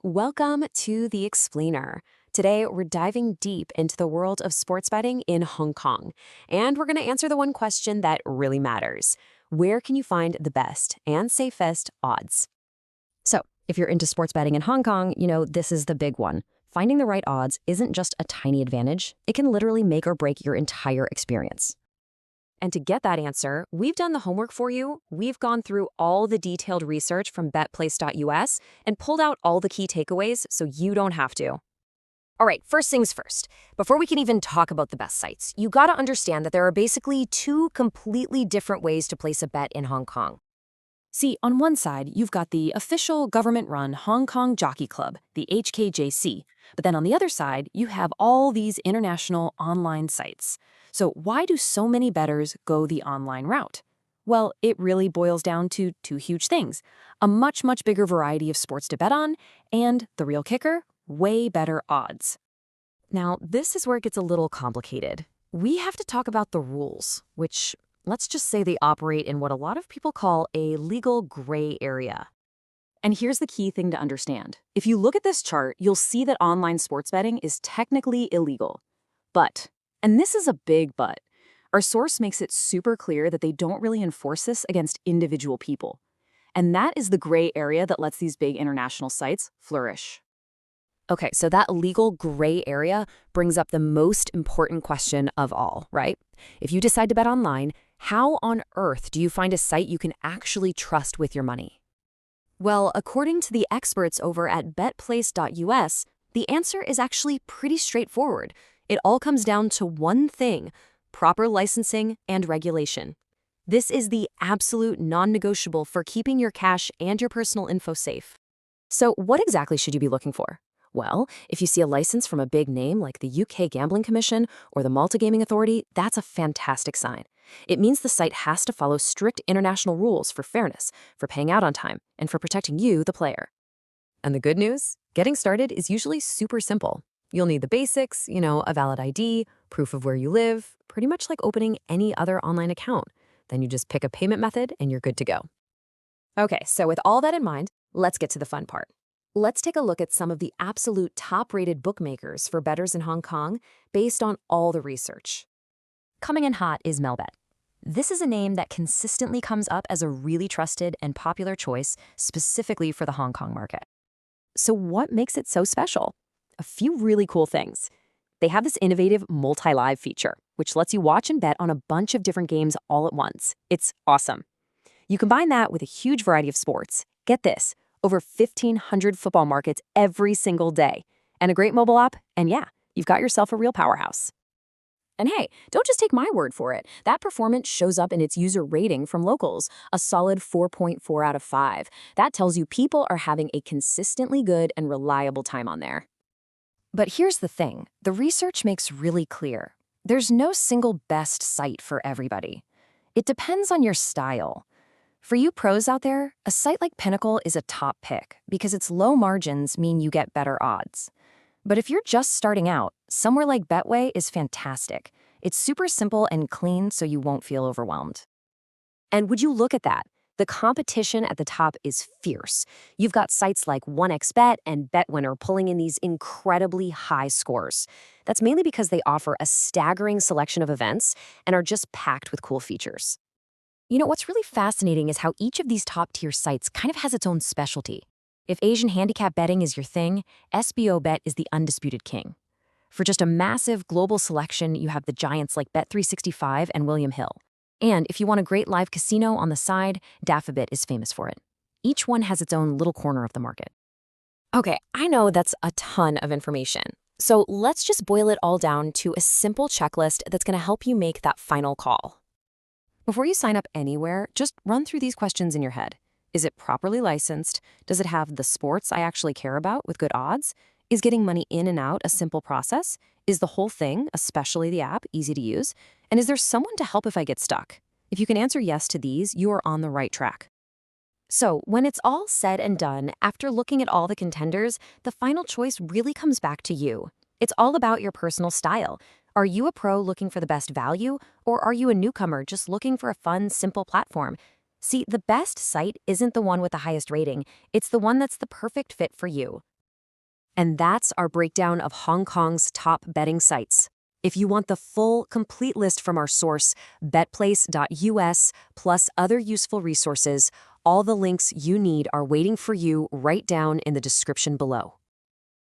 Welcome to The Explainer. Today, we're diving deep into the world of sports betting in Hong Kong. And we're going to answer the one question that really matters. Where can you find the best and safest odds? So, if you're into sports betting in Hong Kong, this is the big one. Finding the right odds isn't just a tiny advantage, it can literally make or break your entire experience. And to get that answer, we've done the homework for you. We've gone through all the detailed research from betplace.us and pulled out all the key takeaways so you don't have to. All right, first things first. Before we can even talk about the best sites, you gotta understand that there are basically two completely different ways to place a bet in Hong Kong. See, on one side, you've got the official government-run Hong Kong Jockey Club, the HKJC. But then on the other side, you have all these international online sites. So why do so many bettors go the online route? Well, it really boils down to two huge things. A much, much bigger variety of sports to bet on, and, the real kicker, way better odds. Now, this is where it gets a little complicated. We have to talk about the rules, which, let's just say they operate in what a lot of people call a legal gray area. And here's the key thing to understand. If you look at this chart, you'll see that online sports betting is technically illegal. But, and this is a big but, our source makes it super clear that they don't really enforce this against individual people. And that is the gray area that lets these big international sites flourish. Okay, so that legal gray area brings up the most important question of all, right? If you decide to bet online, how on earth do you find a site you can actually trust with your money? Well, according to the experts over at betplace.us, the answer is actually pretty straightforward. It all comes down to one thing: proper licensing and regulation. This is the absolute non-negotiable for keeping your cash and your personal info safe. So what exactly should you be looking for? Well, if you see a license from a big name like the UK Gambling Commission or the Malta Gaming Authority, that's a fantastic sign. It means the site has to follow strict international rules for fairness, for paying out on time, and for protecting you, the player. And the good news? Getting started is usually super simple. You'll need the basics, a valid ID, proof of where you live, pretty much like opening any other online account. Then you just pick a payment method and you're good to go. Okay, so with all that in mind, let's get to the fun part. Let's take a look at some of the absolute top-rated bookmakers for bettors in Hong Kong based on all the research. Coming in hot is Melbet. This is a name that consistently comes up as a really trusted and popular choice specifically for the Hong Kong market. So what makes it so special? A few really cool things. They have this innovative multi-live feature, which lets you watch and bet on a bunch of different games all at once. It's awesome. You combine that with a huge variety of sports. Get this, over 1,500 football markets every single day. And a great mobile app, and yeah, you've got yourself a real powerhouse. And hey, don't just take my word for it. That performance shows up in its user rating from locals, a solid 4.4 out of 5. That tells you people are having a consistently good and reliable time on there. But here's the thing, the research makes really clear. There's no single best site for everybody. It depends on your style. For you pros out there, a site like Pinnacle is a top pick because its low margins mean you get better odds. But if you're just starting out, somewhere like Betway is fantastic. It's super simple and clean so you won't feel overwhelmed. And would you look at that? The competition at the top is fierce. You've got sites like 1xBet and BetWinner pulling in these incredibly high scores. That's mainly because they offer a staggering selection of events and are just packed with cool features. What's really fascinating is how each of these top-tier sites kind of has its own specialty. If Asian handicap betting is your thing, SBO Bet is the undisputed king. For just a massive global selection, you have the giants like Bet365 and William Hill. And if you want a great live casino on the side, Daffabit is famous for it. Each one has its own little corner of the market. Okay, I know that's a ton of information. So let's just boil it all down to a simple checklist that's going to help you make that final call. Before you sign up anywhere, just run through these questions in your head. Is it properly licensed? Does it have the sports I actually care about with good odds? Is getting money in and out a simple process? Is the whole thing, especially the app, easy to use? And is there someone to help if I get stuck? If you can answer yes to these, you are on the right track. So when it's all said and done, after looking at all the contenders, the final choice really comes back to you. It's all about your personal style. Are you a pro looking for the best value, or are you a newcomer just looking for a fun, simple platform? See, the best site isn't the one with the highest rating. It's the one that's the perfect fit for you. And that's our breakdown of Hong Kong's top betting sites. If you want the full, complete list from our source, betplace.us, plus other useful resources, all the links you need are waiting for you right down in the description below.